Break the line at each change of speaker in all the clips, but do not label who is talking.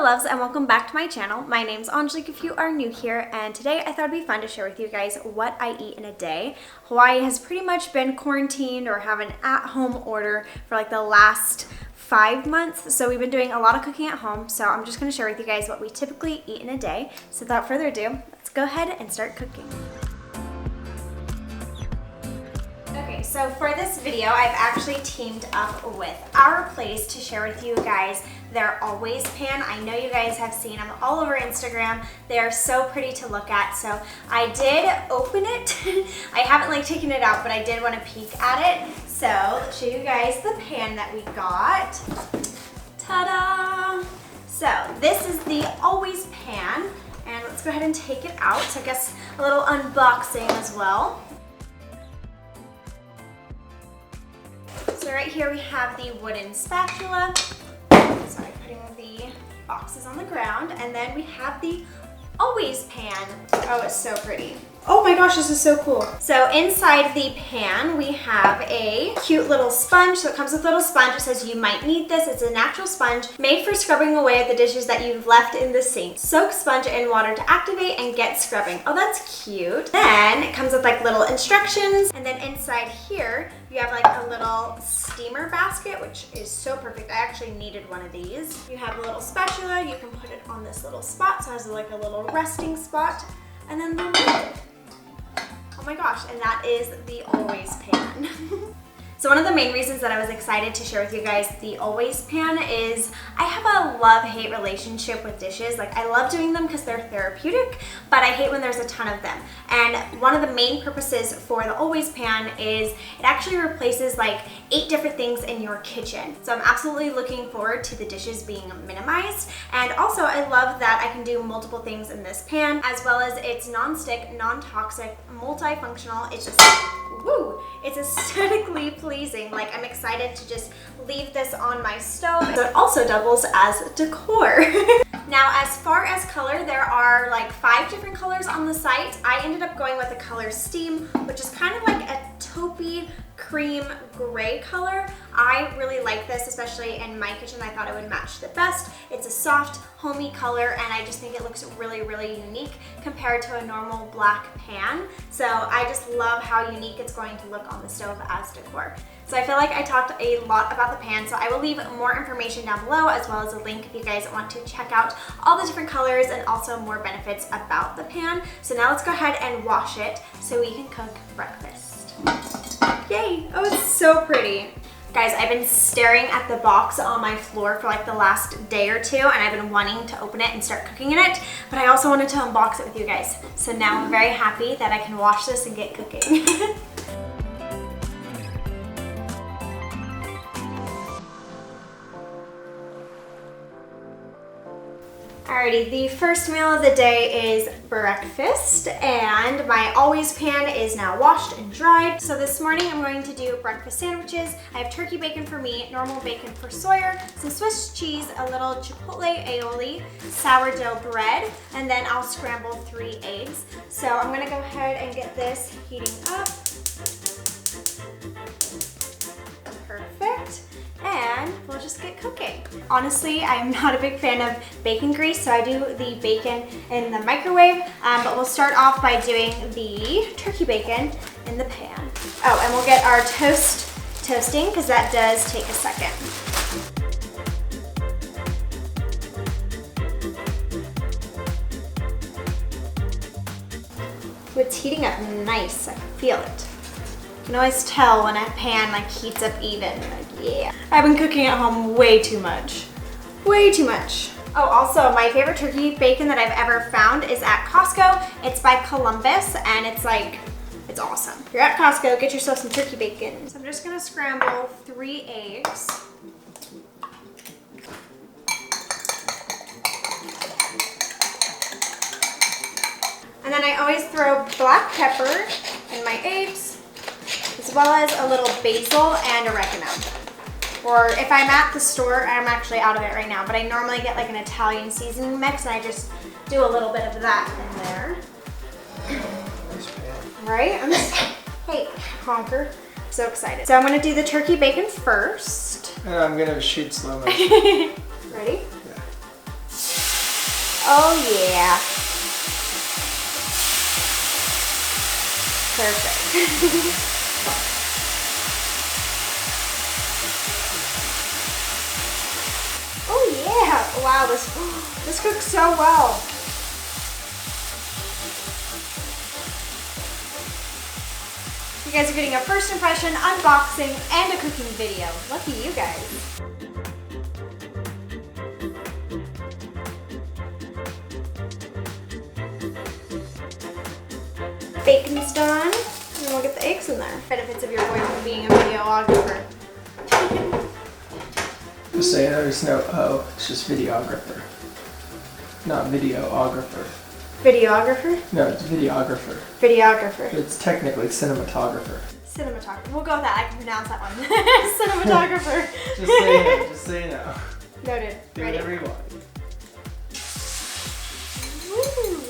Hello loves and welcome back to my channel. My name's Angelique if you are new here, and today I thought it'd be fun to share with you guys what I eat in a day. Hawaii has pretty much been quarantined or have an at-home order for like the last 5 months, so we've been doing a lot of cooking at home, so I'm just going to share with you guys what we typically eat in a day. So without further ado, let's go ahead and start cooking. Okay, so for this video, I've actually teamed up with Our Place to share with you guys their Always pan. I know you guys have seen them all over Instagram. They are so pretty to look at, so I did open it. I haven't taken it out, but I did want to peek at it. So let's show you guys the pan that we got. Ta-da! So this is the Always pan, and let's go ahead and take it out. So I guess a little unboxing as well. So right here we have the wooden spatula. Sorry, putting the boxes on the ground. And then we have the Always pan. Oh, it's so pretty. Oh my gosh, this is so cool. So inside the pan, we have a cute little sponge. So it comes with a little sponge. It says you might need this. It's a natural sponge made for scrubbing away the dishes that you've left in the sink. Soak sponge in water to activate and get scrubbing. Oh, that's cute. Then it comes with little instructions. And then inside here, you have a little steamer basket, which is so perfect. I actually needed one of these. You have a little spatula. You can put it on this little spot. So it has a little resting spot. And then the lid. Oh my gosh, and that is the Always pan. So one of the main reasons that I was excited to share with you guys the Always pan is I have a love-hate relationship with dishes. I love doing them because they're therapeutic, but I hate when there's a ton of them. And one of the main purposes for the Always pan is it actually replaces 8 different things in your kitchen. So I'm absolutely looking forward to the dishes being minimized. And also I love that I can do multiple things in this pan, as well as it's non-stick, non-toxic, multifunctional. It's aesthetically pleasing. I'm excited to just leave this on my stove. So it also doubles as decor. Now, as far as color, there are 5 different colors on the site. I ended up going with the color Steam, which is kind of like a taupey cream gray color. I really like this, especially in my kitchen. I thought it would match the best. It's a soft, homey color, and I just think it looks really, really unique compared to a normal black pan. So I just love how unique it's going to look on the stove as decor. So I feel like I talked a lot about the pan, so I will leave more information down below, as well as a link if you guys want to check out all the different colors and also more benefits about the pan. So now let's go ahead and wash it so we can cook breakfast. Yay! Oh, it's so pretty. Guys, I've been staring at the box on my floor for the last day or two, and I've been wanting to open it and start cooking in it, but I also wanted to unbox it with you guys. So now I'm very happy that I can wash this and get cooking. Alrighty, the first meal of the day is breakfast, and my Always pan is now washed and dried. So this morning I'm going to do breakfast sandwiches. I have turkey bacon for me, normal bacon for Sawyer, some Swiss cheese, a little chipotle aioli, sourdough bread, and then I'll scramble 3 eggs. So I'm gonna go ahead and get this heating up. Perfect. And we'll just get cooking. Honestly, I'm not a big fan of bacon grease, so I do the bacon in the microwave, but we'll start off by doing the turkey bacon in the pan. Oh, and we'll get our toast toasting, because that does take a second. It's heating up nice, I can feel it. You can always tell when a pan heats up even. Yeah. I've been cooking at home way too much. Way too much. Oh, also my favorite turkey bacon that I've ever found is at Costco. It's by Columbus, and it's awesome. If you're at Costco, get yourself some turkey bacon. So I'm just gonna scramble 3 eggs. And then I always throw black pepper in my eggs, as well as a little basil and oregano. Or if I'm at the store, I'm actually out of it right now, but I normally get an Italian seasoning mix, and I just do a little bit of that in there.
Nice pan.
Right? Hey, honker. I'm so excited. So I'm gonna do the turkey bacon first.
I'm gonna shoot slow motion.
Ready?
Yeah.
Oh yeah. Perfect. Oh yeah. Wow, this cooks so well. You guys are getting a first impression, unboxing, and a cooking video. Lucky you guys. Bacon's done, and we'll get the eggs in there. Benefits of your boyfriend being a videographer.
Just say there's no O, it's just videographer. Not videographer.
Videographer?
No, it's videographer.
Videographer.
It's technically cinematographer.
Cinematographer. We'll go with that. I can pronounce that one. Cinematographer.
Just say no, just say no.
Noted.
Do
Ready?
whatever you want.
Woo.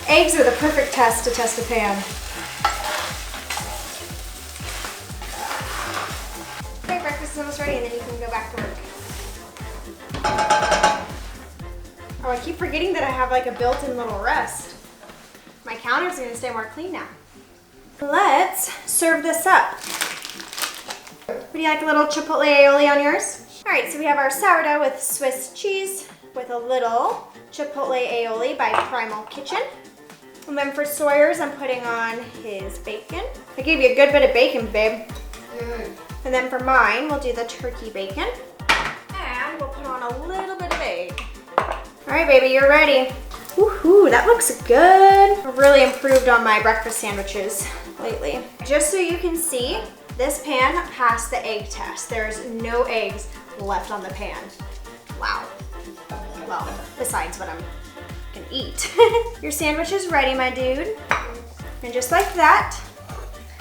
Eggs are the perfect test to test a pan. Okay, breakfast is almost ready and then you can go back to work. Oh, I keep forgetting that I have like a built-in little rest. My counter's gonna stay more clean now. Let's serve this up. Would you like a little chipotle aioli on yours? All right, so we have our sourdough with Swiss cheese with a little chipotle aioli by Primal Kitchen. And then for Sawyer's, I'm putting on his bacon. I gave you a good bit of bacon, babe.
Yay.
And then for mine, we'll do the turkey bacon. And we'll put on a little bit of egg. All right, baby, you're ready. Woohoo, that looks good. I've really improved on my breakfast sandwiches lately. Just so you can see, this pan passed the egg test. There's no eggs left on the pan. Wow. Well, besides what I'm gonna eat. Your sandwich is ready, my dude. And just like that,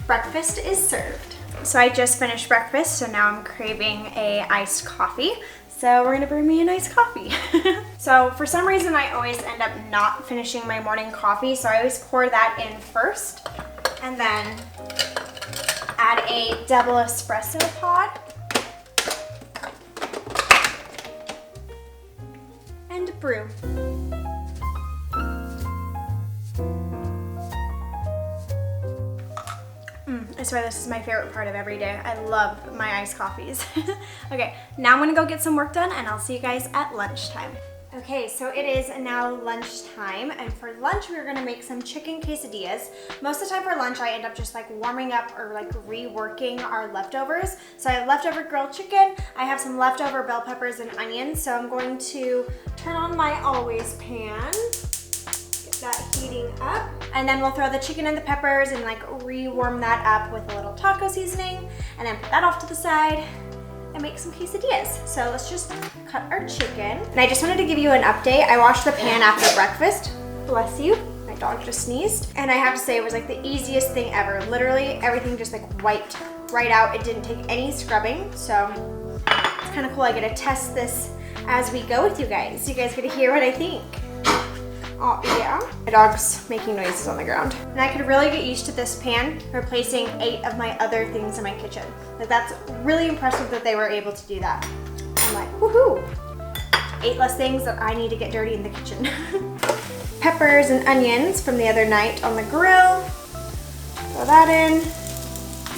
breakfast is served. So I just finished breakfast, so now I'm craving a iced coffee. So we're gonna brew me an iced coffee. So for some reason, I always end up not finishing my morning coffee, so I always pour that in first, and then add a double espresso pod. And brew. I swear this is my favorite part of every day. I love my iced coffees. Okay, now I'm gonna go get some work done and I'll see you guys at lunchtime. Okay, so it is now lunchtime, and for lunch we're gonna make some chicken quesadillas. Most of the time for lunch I end up just like warming up or like reworking our leftovers. So I have leftover grilled chicken, I have some leftover bell peppers and onions, so I'm going to turn on my always pan, get that heating up, and then we'll throw the chicken and the peppers and like rewarm that up with a little taco seasoning, and then put that off to the side and make some quesadillas. So let's just cut our chicken. And I just wanted to give you an update. I washed the pan after breakfast. Bless you. My dog just sneezed. And I have to say it was like the easiest thing ever. Literally everything just like wiped right out. It didn't take any scrubbing. So it's kind of cool. I get to test this as we go with you guys. You guys get to hear what I think. Oh yeah. My dog's making noises on the ground. And I could really get used to this pan replacing 8 of my other things in my kitchen. Like that's really impressive that they were able to do that. I'm like, woohoo! 8 less things that I need to get dirty in the kitchen. Peppers and onions from the other night on the grill. Throw that in.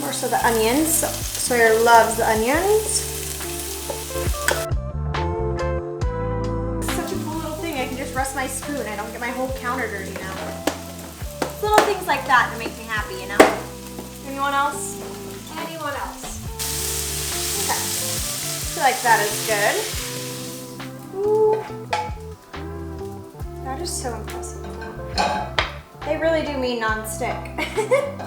More so the onions. Sawyer loves the onions. Rest my spoon. I don't get my whole counter dirty now. It's little things like that that make me happy, you know? Anyone else? Anyone else? Okay. I feel like that is good. Ooh. That is so impressive. They really do mean non-stick.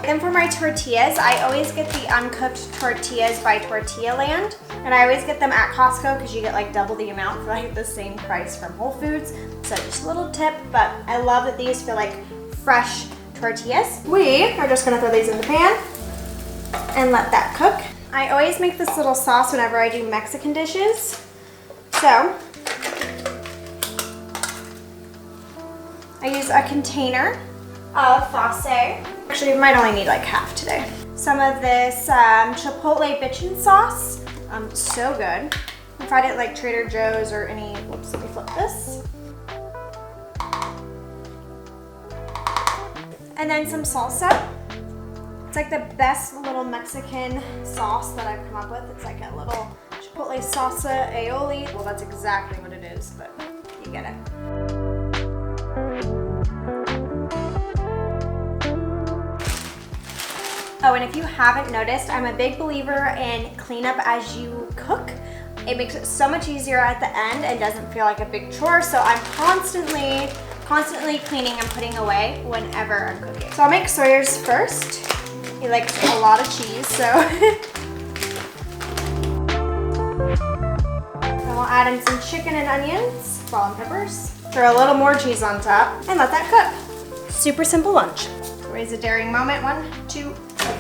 Then for my tortillas, I always get the uncooked tortillas by Tortilla Land. And I always get them at Costco because you get like double the amount for like the same price from Whole Foods. So just a little tip, but I love that these feel like fresh tortillas. We are just gonna throw these in the pan and let that cook. I always make this little sauce whenever I do Mexican dishes. So I use a container of Fase. Actually, we might only need like half today. Some of this Chipotle bitchin sauce. So good. You can find it like Trader Joe's or any, whoops, let me flip this. And then some salsa. It's like the best little Mexican sauce that I've come up with. It's like a little chipotle salsa aioli. Well, that's exactly what it is, but you get it. Oh, and if you haven't noticed, I'm a big believer in clean up as you cook. It makes it so much easier at the end and doesn't feel like a big chore. So I'm constantly cleaning and putting away whenever I'm cooking. So I'll make Sawyer's first. He likes a lot of cheese, so. And we'll add in some chicken and onions, salt and peppers. Throw a little more cheese on top and let that cook. Super simple lunch. Raise a daring moment, 1, 2, 3.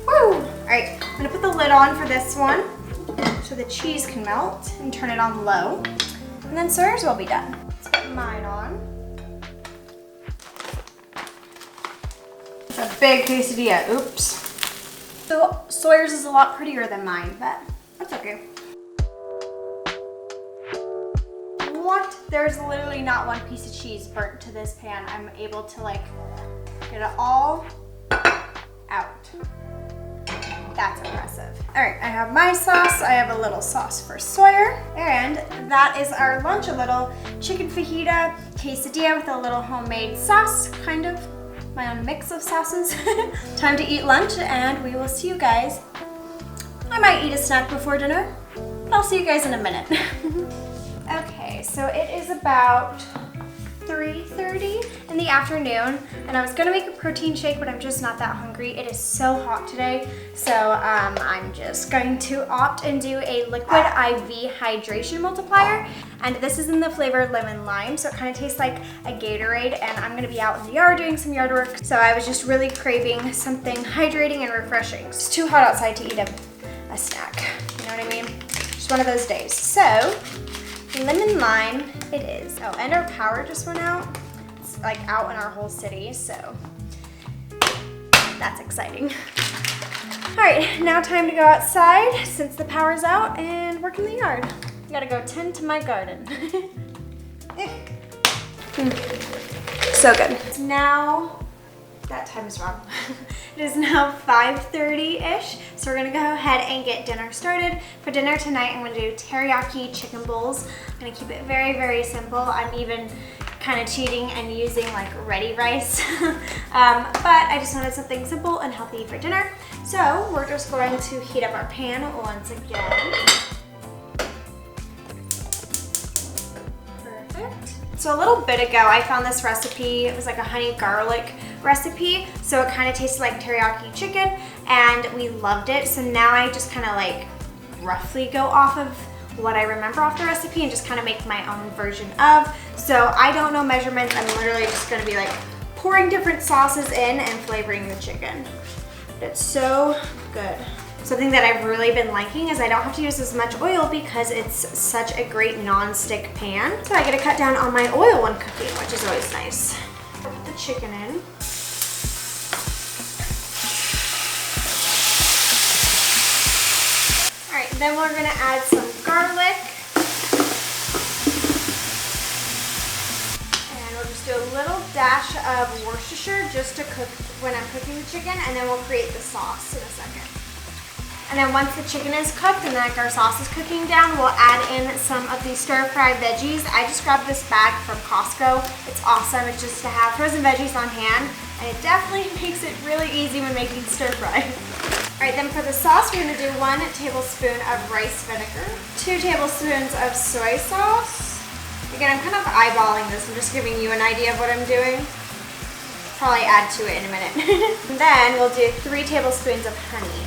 Woo! All right, I'm gonna put the lid on for this one so the cheese can melt and turn it on low. And then Sawyer's will be done. Let's put mine on. It's a big quesadilla, oops. So Sawyer's is a lot prettier than mine, but that's okay. What? There's literally not one piece of cheese burnt to this pan. I'm able to like get it all out. That's impressive. All right, I have my sauce. I have a little sauce for Sawyer. And that is our lunch, a little chicken fajita quesadilla with a little homemade sauce, kind of my own mix of sauces. Time to eat lunch and we will see you guys. I might eat a snack before dinner, but I'll see you guys in a minute. Okay, so it is about 3:30 in the afternoon and I was gonna make a protein shake, but I'm just not that hungry. It is so hot today, so I'm just going to opt and do a liquid IV hydration multiplier, and this is in the flavor lemon lime, so it kind of tastes like a Gatorade, and I'm gonna be out in the yard doing some yard work, so I was just really craving something hydrating and refreshing. It's too hot outside to eat a snack, you know what I mean? Just one of those days. So lemon lime it is. Oh, and our power just went out. It's like out in our whole city, so that's exciting. All right, now time to go outside since the power's out and work in the yard. Gotta go tend to my garden. So good. It's now, that time is wrong. It is now 5:30-ish, so we're gonna go ahead and get dinner started. For dinner tonight, I'm gonna do teriyaki chicken bowls. I'm gonna keep it very, very simple. I'm even kind of cheating and using like ready rice. But I just wanted something simple and healthy for dinner. So we're just going to heat up our pan once again. Perfect. So a little bit ago, I found this recipe. It was like a honey garlic recipe, so it kind of tasted like teriyaki chicken, and we loved it. So now I just kind of like roughly go off of what I remember off the recipe and just kind of make my own version of. So I don't know measurements. I'm literally just going to be like pouring different sauces in and flavoring the chicken. It's so good. Something that I've really been liking is I don't have to use as much oil because it's such a great non-stick pan. So I get to cut down on my oil when cooking, which is always nice. Put the chicken in. All right, then we're gonna add some garlic. And we'll just do a little dash of Worcestershire just to cook when I'm cooking the chicken, and then we'll create the sauce in a second. And then once the chicken is cooked and like our sauce is cooking down, we'll add in some of these stir-fry veggies. I just grabbed this bag from Costco. It's awesome. It's just to have frozen veggies on hand, and it definitely makes it really easy when making stir-fry. All right, then for the sauce, we're gonna do 1 tablespoon of rice vinegar, 2 tablespoons of soy sauce. Again, I'm kind of eyeballing this. I'm just giving you an idea of what I'm doing. Probably add to it in a minute. And then we'll do 3 tablespoons of honey.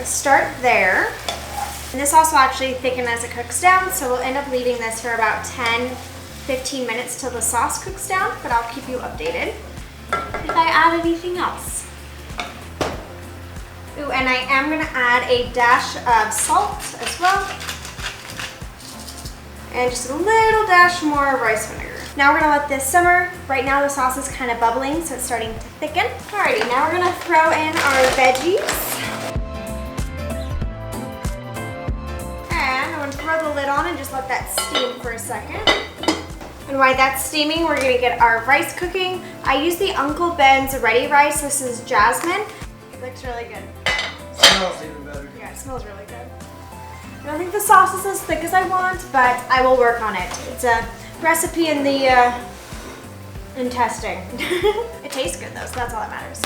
Start there. And this sauce will actually thicken as it cooks down, so we'll end up leaving this for about 10-15 minutes till the sauce cooks down, but I'll keep you updated if I add anything else. Ooh, and I am gonna add a dash of salt as well, and just a little dash more of rice vinegar. Now we're gonna let this simmer. Right now the sauce is kind of bubbling, so it's starting to thicken. Alrighty, now we're gonna throw in our veggies. the lid on and just let that steam for a second. And while that's steaming, we're gonna get our rice cooking. I use the Uncle Ben's Ready Rice. This is jasmine. It looks really good.
Smells even better.
Yeah, it smells really good. I don't think the sauce is as thick as I want, but I will work on it. It's a recipe in testing. It tastes good though, so that's all that matters.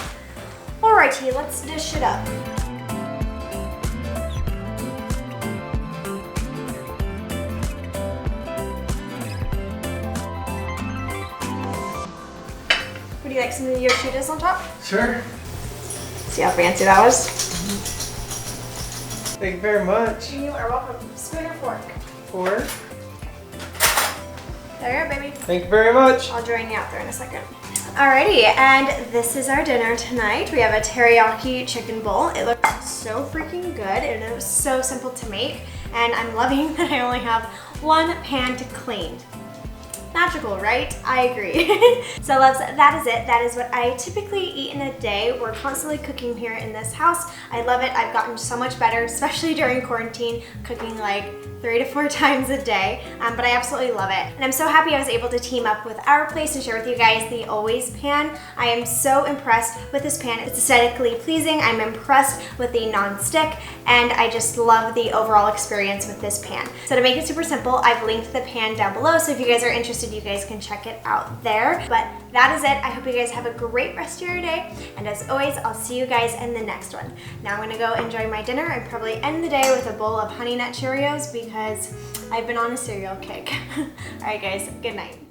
Alrighty, let's dish it up. Would you like some of your Cheetos on top?
Sure.
See how fancy that was?
Thank you very much.
You are welcome. Spoon or fork?
Fork.
There you go, baby.
Thank you very much.
I'll join you out there in a second. Alrighty, and this is our dinner tonight. We have a teriyaki chicken bowl. It looks so freaking good, and it was so simple to make, and I'm loving that I only have one pan to clean. Magical, right? I agree. So loves, that is it. That is what I typically eat in a day. We're constantly cooking here in this house. I love it. I've gotten so much better, especially during quarantine, cooking like 3 to 4 times a day, but I absolutely love it. And I'm so happy I was able to team up with Our Place and share with you guys the Always pan. I am so impressed with this pan. It's aesthetically pleasing. I'm impressed with the non-stick, and I just love the overall experience with this pan. So to make it super simple, I've linked the pan down below, so if you guys are interested, you guys can check it out there. But that is it. I hope you guys have a great rest of your day, and as always, I'll see you guys in the next one. Now I'm gonna go enjoy my dinner and probably end the day with a bowl of Honey Nut Cheerios because I've been on a cereal kick. All right guys, good night.